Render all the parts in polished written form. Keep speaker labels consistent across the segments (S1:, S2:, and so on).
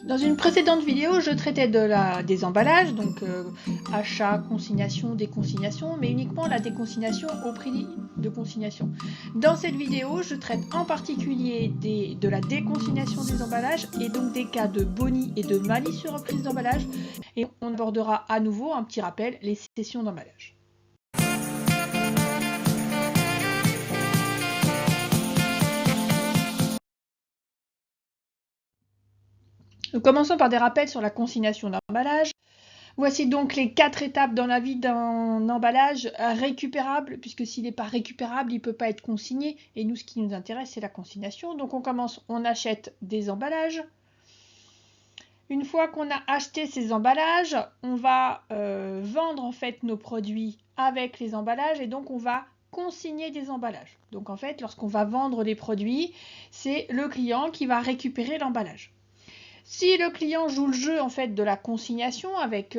S1: Dans une précédente vidéo, je traitais des emballages, donc achat, consignation, déconsignation, mais uniquement la déconsignation au prix de consignation. Dans cette vidéo, je traite en particulier de la déconsignation des emballages et donc des cas de boni et de malus sur reprise d'emballage. Et on abordera à nouveau un petit rappel, les cessions d'emballage. Nous commençons par des rappels sur la consignation d'emballage. Voici donc les 4 étapes dans la vie d'un emballage récupérable, puisque s'il n'est pas récupérable, il ne peut pas être consigné. Et nous, ce qui nous intéresse, c'est la consignation. Donc on commence, on achète des emballages. Une fois qu'on a acheté ces emballages, on va vendre en fait nos produits avec les emballages et donc on va consigner des emballages. Donc en fait, lorsqu'on va vendre les produits, c'est le client qui va récupérer l'emballage. Si le client joue le jeu en fait de la consignation avec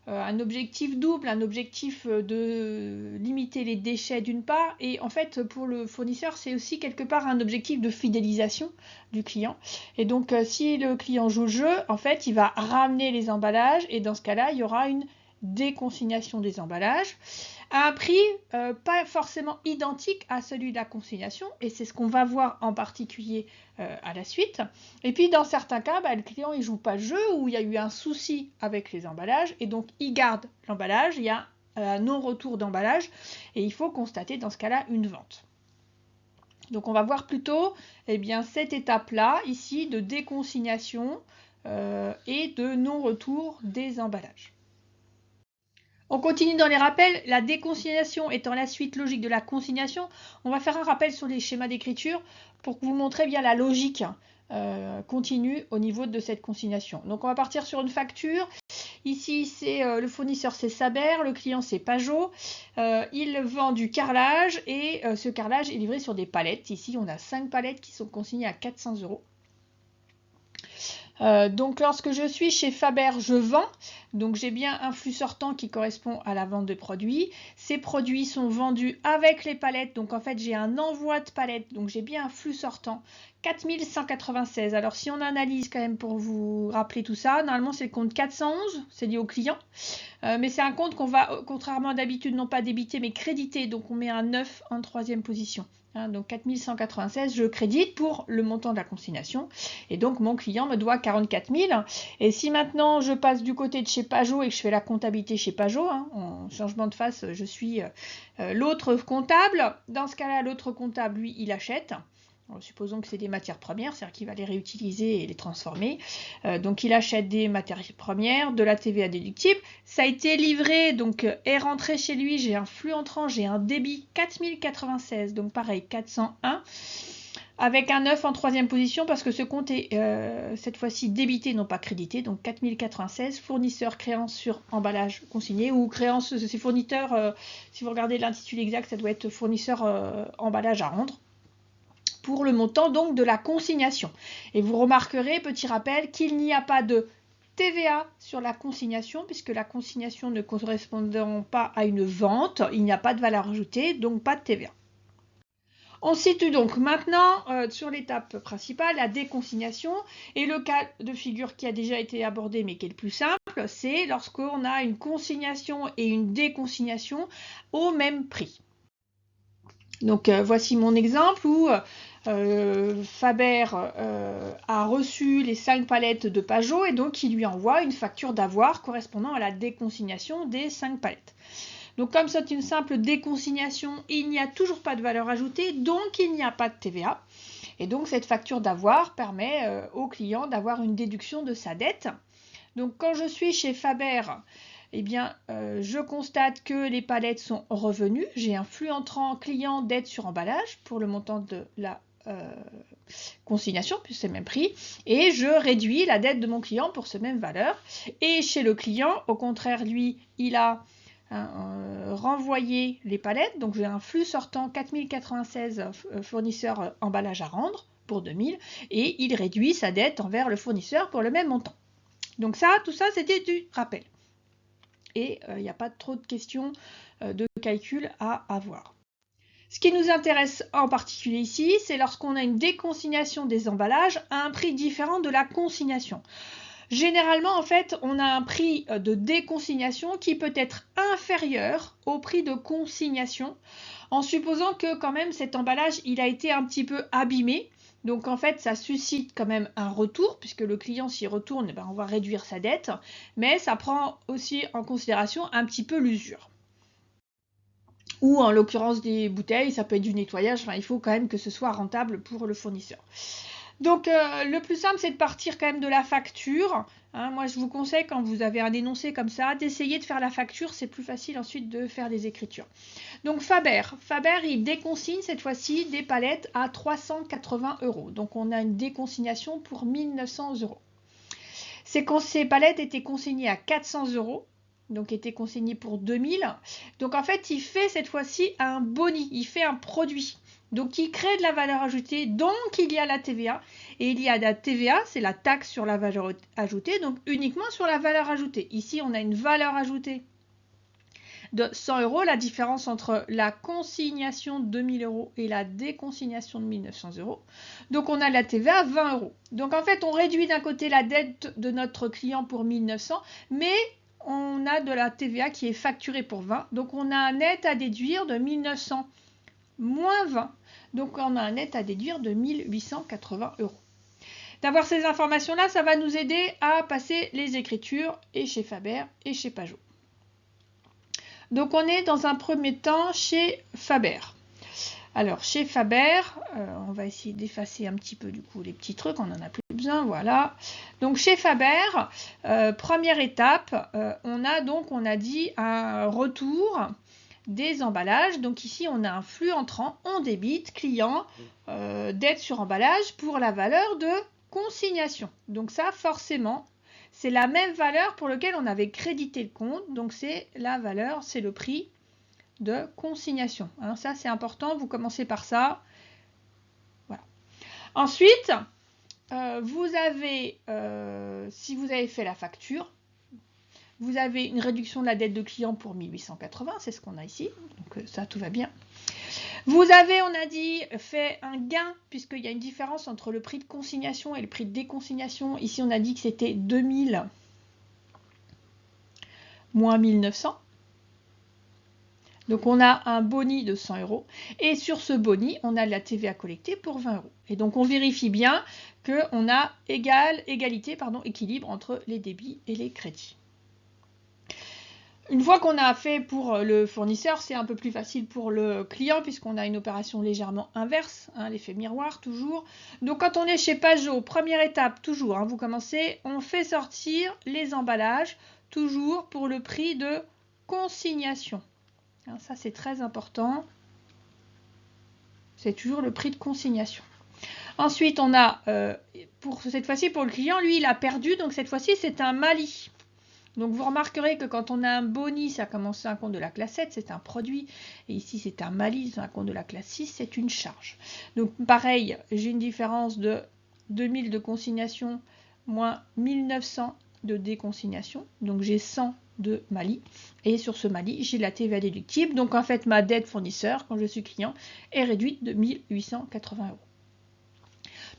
S1: un objectif double, un objectif de limiter les déchets d'une part, et en fait pour le fournisseur c'est aussi quelque part un objectif de fidélisation du client. Et donc si le client joue le jeu, en fait il va ramener les emballages et dans ce cas-là il y aura une déconsignation des emballages à un prix pas forcément identique à celui de la consignation, et c'est ce qu'on va voir en particulier à la suite. Et puis dans certains cas, le client il joue pas le jeu ou il y a eu un souci avec les emballages et donc il garde l'emballage, il y a un non-retour d'emballage et il faut constater dans ce cas-là une vente. Donc on va voir plutôt cette étape-là ici de déconsignation et de non-retour des emballages. On continue dans les rappels, la déconsignation étant la suite logique de la consignation. On va faire un rappel sur les schémas d'écriture pour vous montrer bien la logique continue au niveau de cette consignation. Donc on va partir sur une facture. Ici, c'est le fournisseur, c'est Saber, le client, c'est Pajot. Il vend du carrelage et ce carrelage est livré sur des palettes. Ici, on a 5 palettes qui sont consignées à 400 €. Donc lorsque je suis chez Faber, je vends, donc j'ai bien un flux sortant qui correspond à la vente de produits. Ces produits sont vendus avec les palettes, donc en fait j'ai un envoi de palettes, donc j'ai bien un flux sortant, 4196. Alors si on analyse quand même pour vous rappeler tout ça, normalement c'est le compte 411, c'est lié au client, mais c'est un compte qu'on va, contrairement à d'habitude, non pas débiter mais créditer, donc on met un 9 en troisième position. Donc 4196, je crédite pour le montant de la consignation. Et donc mon client me doit 44 000. Et si maintenant je passe du côté de chez Pajot et que je fais la comptabilité chez Pajot, en changement de face, je suis l'autre comptable. Dans ce cas-là, l'autre comptable, lui, il achète. Alors, supposons que c'est des matières premières, c'est-à-dire qu'il va les réutiliser et les transformer. Donc il achète des matières premières, de la TVA déductible. Ça a été livré, donc est rentré chez lui, j'ai un flux entrant, j'ai un débit 4096, donc pareil, 401. Avec un 9 en troisième position parce que ce compte est cette fois-ci débité, non pas crédité, donc 4096, fournisseur créance sur emballage consigné, ou créance, c'est fournisseur, si vous regardez l'intitulé exact, ça doit être fournisseur emballage à rendre, pour le montant donc de la consignation. Et vous remarquerez, petit rappel, qu'il n'y a pas de TVA sur la consignation, puisque la consignation ne correspondant pas à une vente, il n'y a pas de valeur ajoutée, donc pas de TVA. On situe donc maintenant sur l'étape principale la déconsignation, et le cas de figure qui a déjà été abordé mais qui est le plus simple, c'est lorsqu'on a une consignation et une déconsignation au même prix. Donc voici mon exemple où Faber a reçu les 5 palettes de Pajot et donc il lui envoie une facture d'avoir correspondant à la déconsignation des 5 palettes. Donc comme c'est une simple déconsignation, il n'y a toujours pas de valeur ajoutée, donc il n'y a pas de TVA. Et donc cette facture d'avoir permet au client d'avoir une déduction de sa dette. Donc quand je suis chez Faber, je constate que les palettes sont revenues. J'ai un flux entrant client dette sur emballage pour le montant de la consignation, puisque c'est le même prix, et je réduis la dette de mon client pour ce même valeur. Et chez le client, au contraire, lui, il a renvoyer les palettes, donc j'ai un flux sortant 4096 fournisseurs emballage à rendre pour 2000 et il réduit sa dette envers le fournisseur pour le même montant. Donc ça, tout ça c'était du rappel et il n'y a pas trop de questions de calcul à avoir. Ce qui nous intéresse en particulier ici, c'est lorsqu'on a une déconsignation des emballages à un prix différent de la consignation. Généralement, en fait, on a un prix de déconsignation qui peut être inférieur au prix de consignation, en supposant que quand même cet emballage, il a été un petit peu abîmé. Donc en fait, ça suscite quand même un retour, puisque le client s'y retourne, ben, on va réduire sa dette, mais ça prend aussi en considération un petit peu l'usure. Ou en l'occurrence des bouteilles, ça peut être du nettoyage, enfin, il faut quand même que ce soit rentable pour le fournisseur. Donc le plus simple, c'est de partir quand même de la facture. Hein, moi, je vous conseille, quand vous avez un énoncé comme ça, d'essayer de faire la facture. C'est plus facile ensuite de faire les écritures. Donc Faber, il déconsigne cette fois-ci des palettes à 380 €. Donc on a une déconsignation pour 1900 €. Ces palettes étaient consignées à 400 €. Donc étaient consignées pour 2000. Donc en fait, il fait cette fois-ci un boni, il fait un produit. Donc, il crée de la valeur ajoutée, donc il y a la TVA. Et il y a la TVA, c'est la taxe sur la valeur ajoutée, donc uniquement sur la valeur ajoutée. Ici, on a une valeur ajoutée de 100 €, la différence entre la consignation de 2000 € et la déconsignation de 1900 €. Donc, on a la TVA à 20 €. Donc, en fait, on réduit d'un côté la dette de notre client pour 1900, mais on a de la TVA qui est facturée pour 20. Donc, on a un net à déduire de 1900 moins 20. Donc, on a un net à déduire de 1880 €. D'avoir ces informations-là, ça va nous aider à passer les écritures et chez Faber et chez Pajot. Donc, on est dans un premier temps chez Faber. Alors, chez Faber, on va essayer d'effacer un petit peu du coup les petits trucs, on n'en a plus besoin, voilà. Donc, chez Faber, première étape, on a dit un retour des emballages. Donc ici, on a un flux entrant, on débite, client, dette sur emballage pour la valeur de consignation. Donc ça, forcément, c'est la même valeur pour laquelle on avait crédité le compte. Donc c'est la valeur, c'est le prix de consignation. Hein, ça, c'est important, vous commencez par ça. Voilà. Ensuite, si vous avez fait la facture, vous avez une réduction de la dette de client pour 1880, c'est ce qu'on a ici, donc ça tout va bien. Vous avez, on a dit, fait un gain, puisqu'il y a une différence entre le prix de consignation et le prix de déconsignation. Ici, on a dit que c'était 2000 moins 1900. Donc, on a un boni de 100 €. Et sur ce boni, on a de la TVA collectée pour 20 €. Et donc, on vérifie bien qu'on a équilibre entre les débits et les crédits. Une fois qu'on a fait pour le fournisseur, c'est un peu plus facile pour le client puisqu'on a une opération légèrement inverse, hein, l'effet miroir toujours. Donc quand on est chez Pajot, première étape toujours, hein, vous commencez, on fait sortir les emballages toujours pour le prix de consignation. Hein, ça c'est très important. C'est toujours le prix de consignation. Ensuite, on a, cette fois-ci pour le client, lui il a perdu, donc cette fois-ci c'est un Mali. Donc vous remarquerez que quand on a un boni, ça commence sur un compte de la classe 7, c'est un produit. Et ici c'est un malus sur un compte de la classe 6, c'est une charge. Donc pareil, j'ai une différence de 2000 de consignation moins 1900 de déconsignation. Donc j'ai 100 de Mali. Et sur ce Mali, j'ai la TVA déductible. Donc en fait, ma dette fournisseur, quand je suis client, est réduite de 1880 €.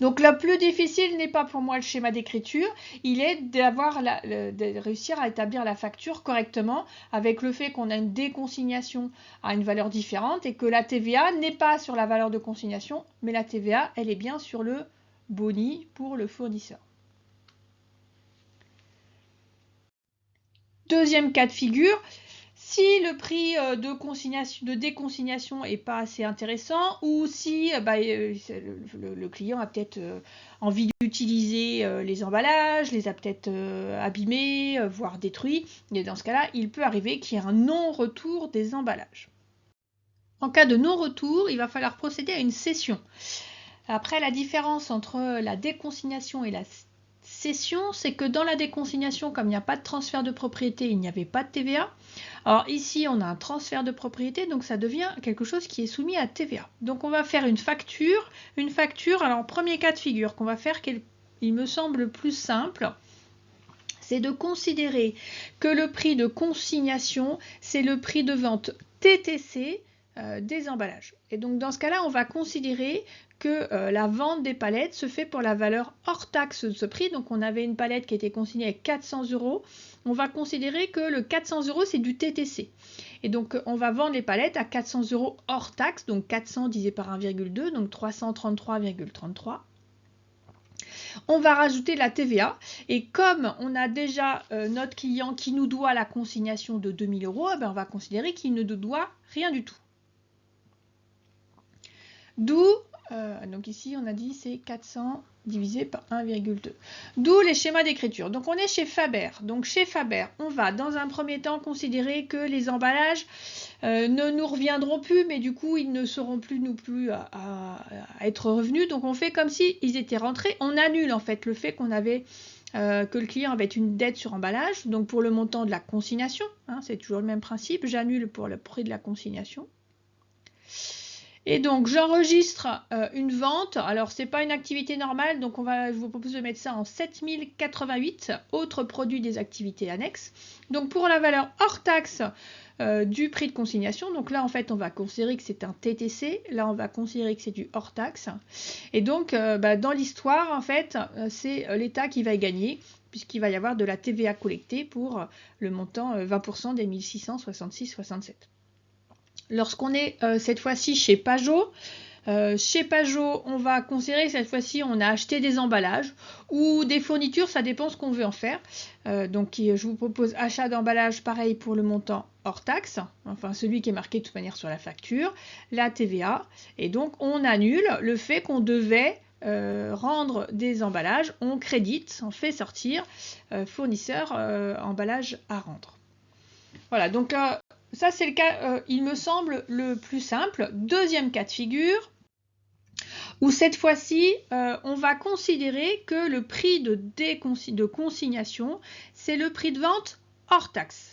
S1: Donc le plus difficile n'est pas pour moi le schéma d'écriture, il est de réussir à établir la facture correctement avec le fait qu'on a une déconsignation à une valeur différente et que la TVA n'est pas sur la valeur de consignation, mais la TVA, elle est bien sur le boni pour le fournisseur. Deuxième cas de figure, si le prix de déconsignation n'est pas assez intéressant ou si le client a peut-être envie d'utiliser les emballages, les a peut-être abîmés, voire détruits, et dans ce cas-là, il peut arriver qu'il y ait un non-retour des emballages. En cas de non-retour, il va falloir procéder à une cession. Après, la différence entre la déconsignation et la cession, c'est que dans la déconsignation, comme il n'y a pas de transfert de propriété, il n'y avait pas de TVA. Alors ici, on a un transfert de propriété, donc ça devient quelque chose qui est soumis à TVA. Donc on va faire une facture. Alors premier cas de figure qu'on va faire, il me semble le plus simple, c'est de considérer que le prix de consignation, c'est le prix de vente TTC des emballages. Et donc dans ce cas-là, on va considérer que la vente des palettes se fait pour la valeur hors taxe de ce prix. Donc on avait une palette qui était consignée à 400 €. On va considérer que le 400 € c'est du TTC. Et donc on va vendre les palettes à 400 € hors taxe, donc 400 divisé par 1,2, donc 333,33. On va rajouter la TVA et comme on a déjà notre client qui nous doit la consignation de 2000 €, eh ben, on va considérer qu'il ne nous doit rien du tout. D'où, donc ici on a dit c'est 400 divisé par 1,2. D'où les schémas d'écriture. Donc on est chez Faber. Donc chez Faber, on va dans un premier temps considérer que les emballages ne nous reviendront plus, mais du coup ils ne seront plus à être revenus. Donc on fait comme si ils étaient rentrés. On annule en fait le fait qu'on avait que le client avait une dette sur emballage. Donc pour le montant de la consignation, hein, c'est toujours le même principe. J'annule pour le prix de la consignation. Et donc j'enregistre une vente. Alors c'est pas une activité normale, donc je vous propose de mettre ça en 7088, autres produits des activités annexes. Donc pour la valeur hors taxe du prix de consignation, donc là en fait on va considérer que c'est un TTC, là on va considérer que c'est du hors taxe. Et donc dans l'histoire en fait c'est l'État qui va gagner, puisqu'il va y avoir de la TVA collectée pour le montant 20% des 1666,67. Lorsqu'on est cette fois-ci chez Pajot, on va considérer que cette fois-ci on a acheté des emballages ou des fournitures, ça dépend ce qu'on veut en faire. Donc je vous propose achat d'emballage pareil pour le montant hors taxe, enfin celui qui est marqué de toute manière sur la facture, la TVA, et donc on annule le fait qu'on devait rendre des emballages, on crédite, on fait sortir fournisseur emballage à rendre. Voilà, donc ça, c'est le cas, il me semble, le plus simple. Deuxième cas de figure, où cette fois-ci, on va considérer que le prix de consignation, c'est le prix de vente hors taxe.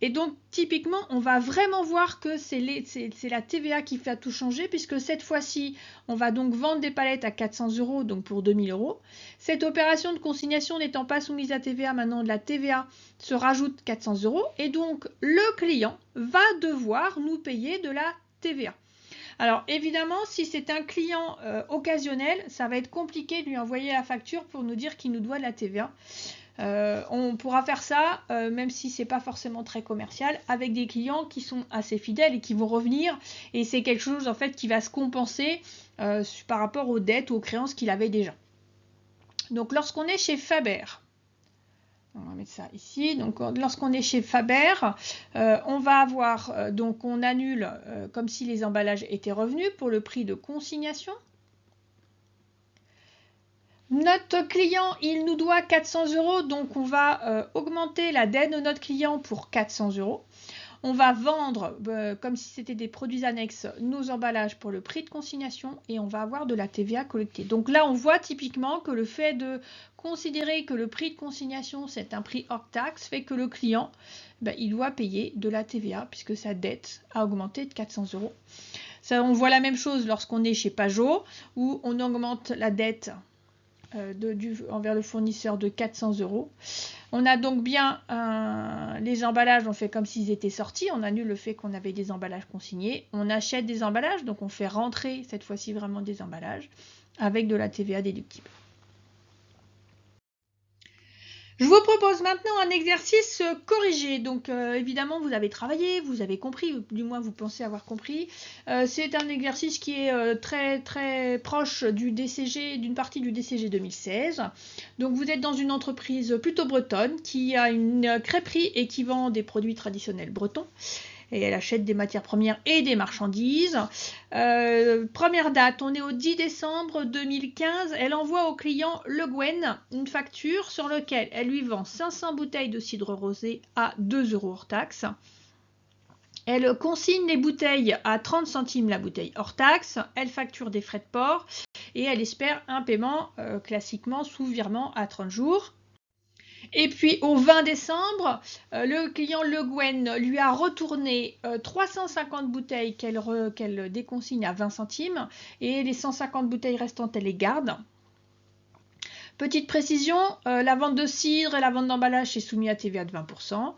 S1: Et donc, typiquement, on va vraiment voir que c'est la TVA qui fait tout changer, puisque cette fois-ci, on va donc vendre des palettes à 400 €, donc pour 2000 €. Cette opération de consignation n'étant pas soumise à TVA, maintenant de la TVA se rajoute 400 €, et donc le client va devoir nous payer de la TVA. Alors évidemment, si c'est un client occasionnel, ça va être compliqué de lui envoyer la facture pour nous dire qu'il nous doit de la TVA. On pourra faire ça, même si c'est pas forcément très commercial, avec des clients qui sont assez fidèles et qui vont revenir. Et c'est quelque chose en fait qui va se compenser par rapport aux dettes ou aux créances qu'il avait déjà. Donc lorsqu'on est chez Faber, on va mettre ça ici. Donc lorsqu'on est chez Faber, on va avoir donc on annule comme si les emballages étaient revenus pour le prix de consignation. Notre client, il nous doit 400 €, donc on va augmenter la dette de notre client pour 400 €. On va vendre, comme si c'était des produits annexes, nos emballages pour le prix de consignation et on va avoir de la TVA collectée. Donc là, on voit typiquement que le fait de considérer que le prix de consignation, c'est un prix hors taxe, fait que le client, il doit payer de la TVA puisque sa dette a augmenté de 400 €. Ça, on voit la même chose lorsqu'on est chez Pajot, où on augmente la dette envers le fournisseur de 400 €. On a donc bien les emballages, on fait comme s'ils étaient sortis, on annule le fait qu'on avait des emballages consignés, on achète des emballages, donc on fait rentrer cette fois-ci vraiment des emballages avec de la TVA déductible. Je vous propose maintenant un exercice corrigé. Donc évidemment, vous avez travaillé, vous avez compris, du moins vous pensez avoir compris. C'est un exercice qui est très très proche du DCG, d'une partie du DCG 2016. Donc vous êtes dans une entreprise plutôt bretonne qui a une crêperie et qui vend des produits traditionnels bretons. Et elle achète des matières premières et des marchandises. Première date, on est au 10 décembre 2015. Elle envoie au client Le Guen une facture sur laquelle elle lui vend 500 bouteilles de cidre rosé à 2 € hors taxe. Elle consigne les bouteilles à 30 centimes la bouteille hors taxe. Elle facture des frais de port et elle espère un paiement classiquement sous virement à 30 jours. Et puis au 20 décembre, le client Le Guen lui a retourné 350 bouteilles qu'elle déconsigne à 20 centimes et les 150 bouteilles restantes, elle les garde. Petite précision, la vente de cidre et la vente d'emballage est soumis à TVA de 20%.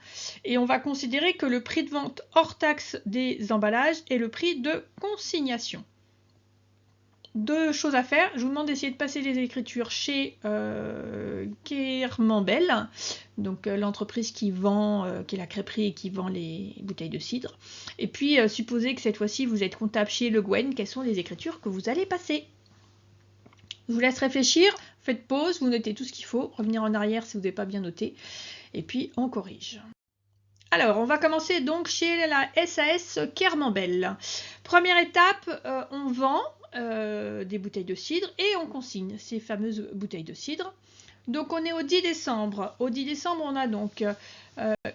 S1: Et on va considérer que le prix de vente hors taxe des emballages est le prix de consignation. Deux choses à faire. Je vous demande d'essayer de passer les écritures chez Kermambel, donc l'entreprise qui vend, qui est la crêperie et qui vend les bouteilles de cidre. Et puis, supposez que cette fois-ci, vous êtes comptable chez Le Guen, quelles sont les écritures que vous allez passer? Je vous laisse réfléchir, faites pause, vous notez tout ce qu'il faut, revenir en arrière si vous n'avez pas bien noté, et puis on corrige. Alors, on va commencer donc chez la SAS Kermambel. Première étape, on vend des bouteilles de cidre et on consigne ces fameuses bouteilles de cidre. Donc, on est au 10 décembre. Au 10 décembre, on a donc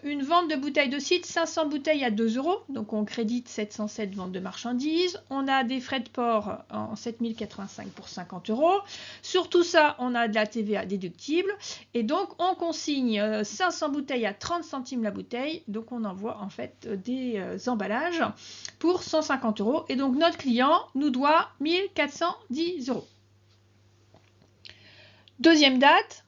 S1: une vente de bouteilles de cidre, 500 bouteilles à 2 €. Donc, on crédite 707 ventes de marchandises. On a des frais de port en 7085 pour 50 €. Sur tout ça, on a de la TVA déductible. Et donc, on consigne 500 bouteilles à 30 centimes la bouteille. Donc, on envoie en fait des emballages pour 150 €. Et donc, notre client nous doit 1410 €. Deuxième date,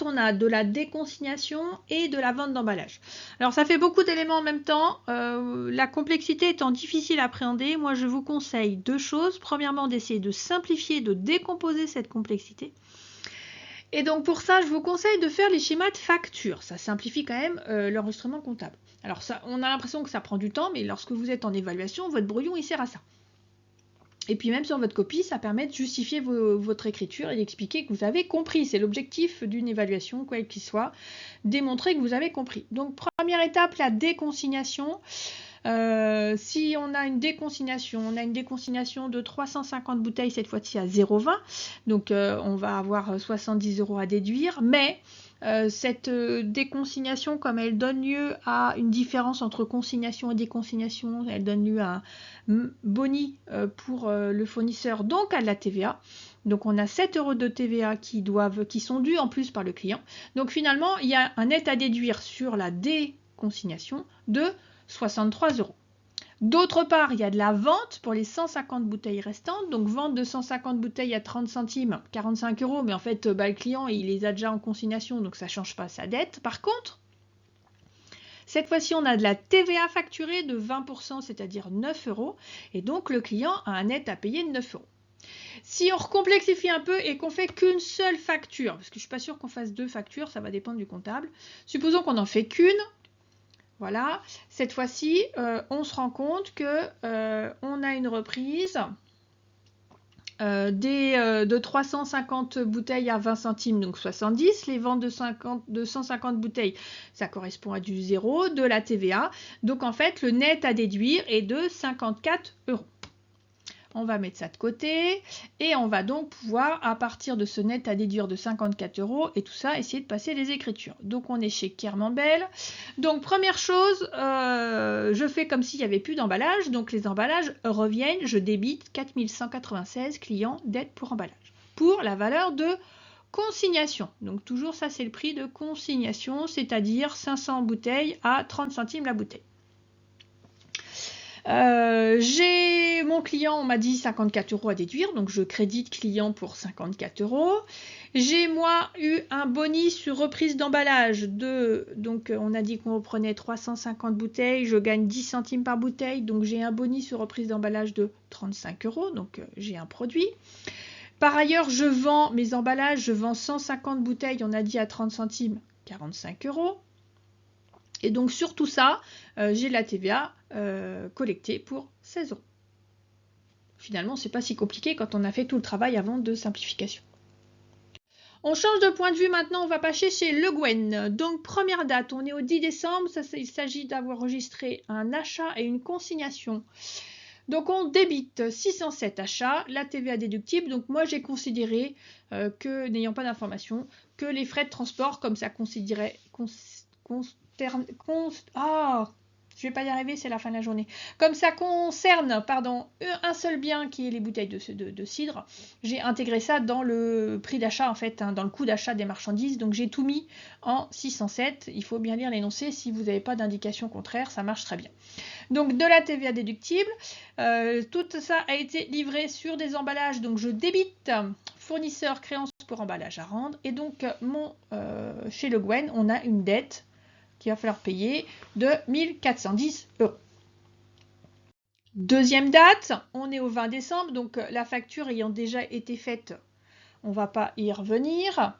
S1: on a de la déconsignation et de la vente d'emballage. Alors, ça fait beaucoup d'éléments en même temps. La complexité étant difficile à appréhender, moi, je vous conseille deux choses. Premièrement, d'essayer de simplifier, de décomposer cette complexité. Et donc, pour ça, je vous conseille de faire les schémas de facture. Ça simplifie quand même l'enregistrement comptable. Alors, ça, on a l'impression que ça prend du temps, mais lorsque vous êtes en évaluation, votre brouillon, il sert à ça. Et puis même sur votre copie, ça permet de justifier votre écriture et d'expliquer que vous avez compris. C'est l'objectif d'une évaluation, quoi qu'il soit, démontrer que vous avez compris. Donc première étape, la déconsignation. Si on a une déconsignation de 350 bouteilles, cette fois-ci à 0,20. Donc on va avoir 70 € à déduire. Mais cette déconsignation, comme elle donne lieu à une différence entre consignation et déconsignation, elle donne lieu à un boni pour le fournisseur, donc à de la TVA. Donc on a 7 € de TVA qui sont dus en plus par le client. Donc finalement, il y a un net à déduire sur la déconsignation de 63 €. D'autre part, il y a de la vente pour les 150 bouteilles restantes. Donc, vente de 150 bouteilles à 30 centimes, 45 €. Mais en fait, le client, il les a déjà en consignation, donc ça ne change pas sa dette. Par contre, cette fois-ci, on a de la TVA facturée de 20%, c'est-à-dire 9 €. Et donc, le client a un net à payer de 9 €. Si on recomplexifie un peu et qu'on fait qu'une seule facture, parce que je ne suis pas sûre qu'on fasse deux factures, ça va dépendre du comptable. Supposons qu'on n'en fait qu'une. Voilà, cette fois-ci, on se rend compte que on a une reprise de 350 bouteilles à 20 centimes, donc 70. Les ventes de 150 bouteilles, ça correspond à du 0, de la TVA. Donc en fait, le net à déduire est de 54 €. On va mettre ça de côté et on va donc pouvoir, à partir de ce net à déduire de 54 € et tout ça, essayer de passer les écritures. Donc on est chez Kermambel. Donc première chose, je fais comme s'il n'y avait plus d'emballage. Donc les emballages reviennent, je débite 4196 clients d'aide pour emballage. Pour la valeur de consignation. Donc toujours ça c'est le prix de consignation, c'est-à-dire 500 bouteilles à 30 centimes la bouteille. J'ai mon client, on m'a dit 54 € à déduire, donc je crédite client pour 54 €. J'ai moi eu un boni sur reprise d'emballage donc on a dit qu'on reprenait 350 bouteilles, je gagne 10 centimes par bouteille, donc j'ai un boni sur reprise d'emballage de 35 €, donc j'ai un produit. Par ailleurs, je vends mes emballages, je vends 150 bouteilles, on a dit à 30 centimes, 45 €. Et donc sur tout ça, j'ai la TVA collectée pour 16 €. Finalement, c'est pas si compliqué quand on a fait tout le travail avant de simplification. On change de point de vue maintenant, on va passer chez Le Guen. Donc première date, on est au 10 décembre, il s'agit d'avoir enregistré un achat et une consignation. Donc on débite 607 achats, la TVA déductible. Donc moi j'ai considéré que, n'ayant pas d'informations, que les frais de transport, comme ça considérait... Je vais pas y arriver, c'est la fin de la journée. Comme ça concerne, pardon, un seul bien qui est les bouteilles de cidre, j'ai intégré ça dans le prix d'achat, en fait, hein, dans le coût d'achat des marchandises. Donc j'ai tout mis en 607. Il faut bien lire l'énoncé. Si vous n'avez pas d'indication contraire, ça marche très bien. Donc de la TVA déductible. Tout ça a été livré sur des emballages. Donc je débite fournisseur créance pour emballage à rendre. Et donc chez Le Guen, on a une dette qu'il va falloir payer de 1410 €. Deuxième date, on est au 20 décembre, donc la facture ayant déjà été faite, on ne va pas y revenir.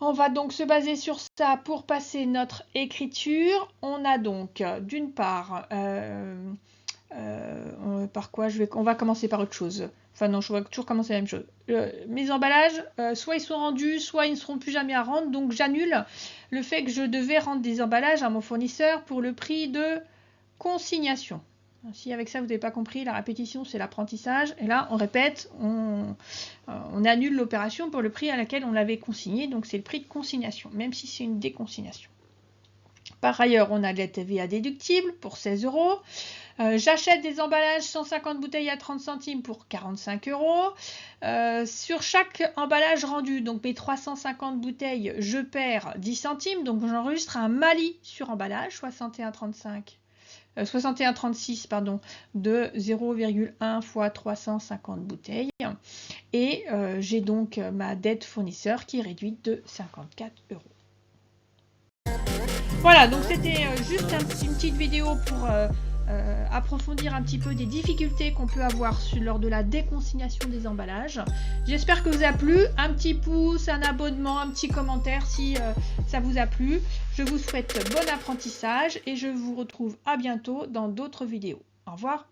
S1: On va donc se baser sur ça pour passer notre écriture. On a donc d'une part, par quoi on va commencer par autre chose. Enfin non, je vais toujours commencer la même chose. Mes emballages, soit ils sont rendus, soit ils ne seront plus jamais à rendre. Donc j'annule le fait que je devais rendre des emballages à mon fournisseur pour le prix de consignation. Si avec ça vous n'avez pas compris, la répétition c'est l'apprentissage. Et là on répète, on annule l'opération pour le prix à laquelle on l'avait consigné. Donc c'est le prix de consignation, même si c'est une déconsignation. Par ailleurs, on a de la TVA déductible pour 16 €. J'achète des emballages 150 bouteilles à 30 centimes pour 45 €. Sur chaque emballage rendu, donc mes 350 bouteilles, je perds 10 centimes. Donc j'enregistre un Mali sur emballage 61,36 pardon, de 0,1 fois 350 bouteilles. Et j'ai donc ma dette fournisseur qui est réduite de 54 €. Voilà, donc c'était juste une petite vidéo pour approfondir un petit peu des difficultés qu'on peut avoir lors de la déconsignation des emballages. J'espère que vous a plu. Un petit pouce, un abonnement, un petit commentaire si ça vous a plu. Je vous souhaite bon apprentissage et je vous retrouve à bientôt dans d'autres vidéos. Au revoir.